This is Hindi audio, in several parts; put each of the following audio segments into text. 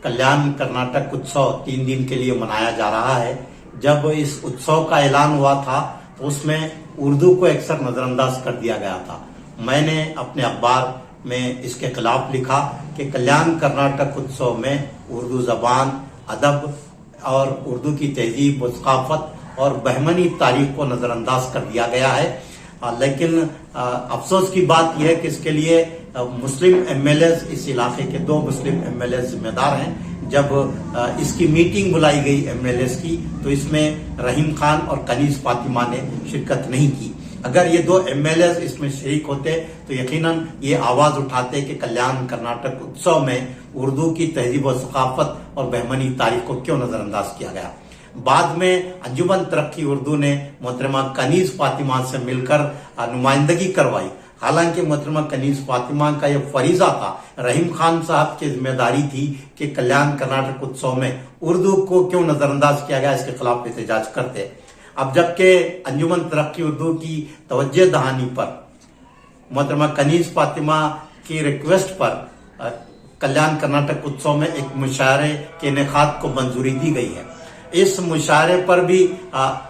कल्याण कर्नाटक उत्सव 3 दिन के लिए मनाया जा रहा है। जब इस उत्सव का ऐलान हुआ था तो उसमें उर्दू को अक्सर नजरअंदाज कर दिया गया था। मैंने अपने अखबार में इसके खिलाफ लिखा कि कल्याण कर्नाटक उत्सव में उर्दू जबान, अदब और उर्दू की तहजीब व सकाफत और बहमनी तारीख को नजरअंदाज कर दिया गया है। लेकिन अफसोस की बात यह है कि इसके लिए मुस्लिम एमएलएज, इस इलाके के 2 मुस्लिम एमएलएज जिम्मेदार हैं। जब इसकी मीटिंग बुलाई गई एमएलएज की तो इसमें रहीम खान और कनीज फातिमा ने शिरकत नहीं की। अगर ये 2 एमएलएज इसमें शरीक होते तो यकीनन ये आवाज उठाते कि कल्याण कर्नाटक उत्सव में उर्दू की तहजीब और सकाफत और बहमनी तारीख को क्यों नजरअंदाज किया गया। बाद में अंजुमन तरक्की उर्दू ने मोहतरमा कनीज फातिमा से मिलकर नुमाइंदगी करवाई। हालांकि मोहतरमा कनीज फातिमा का यह फरीजा था, रहीम खान साहब की जिम्मेदारी थी कि कल्याण कर्नाटक उत्सव में उर्दू को क्यों नजरअंदाज किया गया, इसके खिलाफ एहतजाज करते। अब जबकि अंजुमन तरक्की उर्दू की तवज्जो दहानी पर मोहतरमा कनीज फातिमा की रिक्वेस्ट पर कल्याण कर्नाटक उत्सव में एक मुशायरे के इनेकाद को मंजूरी दी गई है। इस मुशायरे पर भी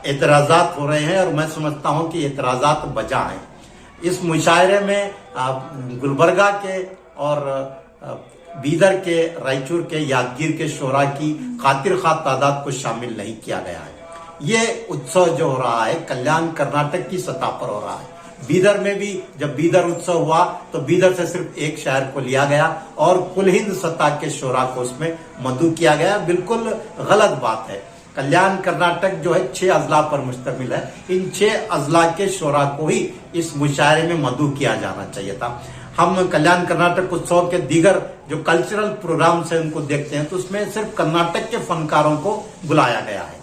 एतराजात हो रहे हैं और मैं समझता हूं कि एतराजात बजा हैं। इस मुशायरे में गुलबर्गा के और बीदर के, रायचूर के, यादगीर के शोरा की खातिर खा तादाद को शामिल नहीं किया गया है। ये उत्सव जो हो रहा है कल्याण कर्नाटक की सतह पर हो रहा है। बीदर में भी जब बीदर उत्सव हुआ तो बीदर से सिर्फ एक शहर को लिया गया और कुल हिंद सतह के शोरा को उसमें मदऊ किया गया। बिल्कुल गलत बात है। कल्याण कर्नाटक जो है 6 अजला पर मुश्तमिल है। इन 6 अजला के शोरा को ही इस मुशायरे में मदऊ किया जाना चाहिए था। हम कल्याण कर्नाटक उत्सव के दीगर जो कल्चरल प्रोग्राम से उनको देखते हैं तो उसमें सिर्फ कर्नाटक के फनकारों को बुलाया गया है,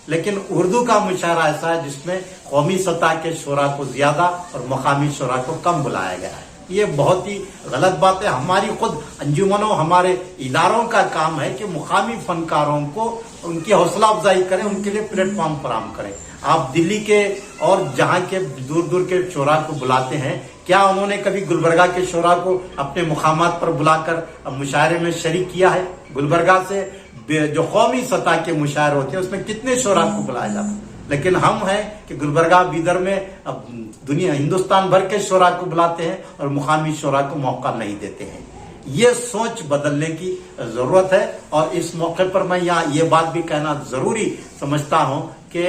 लेकिन उर्दू का मुशायरा ऐसा है जिसमें कौमी सतह के शोरा को ज्यादा और मकामी शोरा को कम बुलाया गया है। ये बहुत ही गलत बात है। हमारी खुद अंजुमनों, हमारे इदारों का काम है कि मुकामी फनकारों को उनकी हौसला अफजाई करें, उनके लिए प्लेटफॉर्म फराहम करें। आप दिल्ली के और जहां के दूर दूर के शोरा को बुलाते हैं, क्या उन्होंने कभी गुलबर्गा के शोरा को अपने मुकामात पर बुलाकर मुशायरे में शरीक किया है? गुलबर्गा से जो कौमी सतह के मुशायरे होते हैं उसमें कितने शोरा को बुलाया जाता है, लेकिन हम हैं कि गुलबर्गा, बीदर में अब दुनिया, हिंदुस्तान भर के शोरा को बुलाते हैं और मुकामी शोरा को मौका नहीं देते हैं। ये सोच बदलने की जरूरत है और इस मौके पर मैं यहाँ ये बात भी कहना जरूरी समझता हूँ कि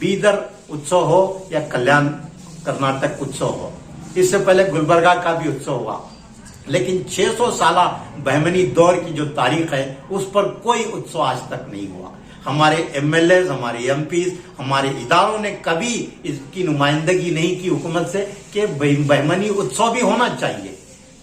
बीदर उत्सव हो या कल्याण कर्नाटक उत्सव हो, इससे पहले गुलबर्गा का भी उत्सव हुआ, लेकिन 600 साला बहमनी दौर की जो तारीख है उस पर कोई उत्सव आज तक नहीं हुआ। हमारे एमएलए, हमारे एमपीज, हमारे इदारों ने कभी इसकी नुमाइंदगी नहीं की हुकूमत से कि बहमनी उत्सव भी होना चाहिए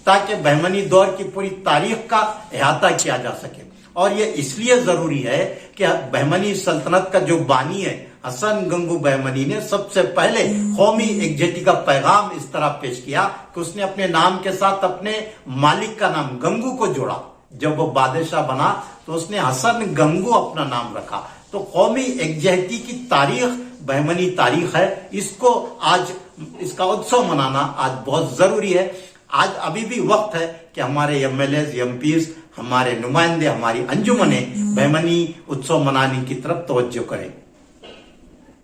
ताकि बहमनी दौर की पूरी तारीख का अहाता किया जा सके। और ये इसलिए जरूरी है कि बहमनी सल्तनत का जो बानी है हसन गंगू बहमनी ने सबसे पहले कौमी एकजुटता का पैगाम इस तरह पेश किया कि उसने अपने नाम के साथ अपने मालिक का नाम गंगू को जोड़ा। जब वो बादशाह बना तो उसने हसन गंगू अपना नाम रखा। तो कौमी एकजुटता की तारीख बहमनी तारीख है, इसको आज इसका उत्सव मनाना आज बहुत जरूरी है। आज अभी भी वक्त है कि हमारे एमएलए, एमपीज, हमारे नुमाइंदे, हमारी अंजुमनें बहमनी उत्सव मनाने की तरफ तवज्जो करें।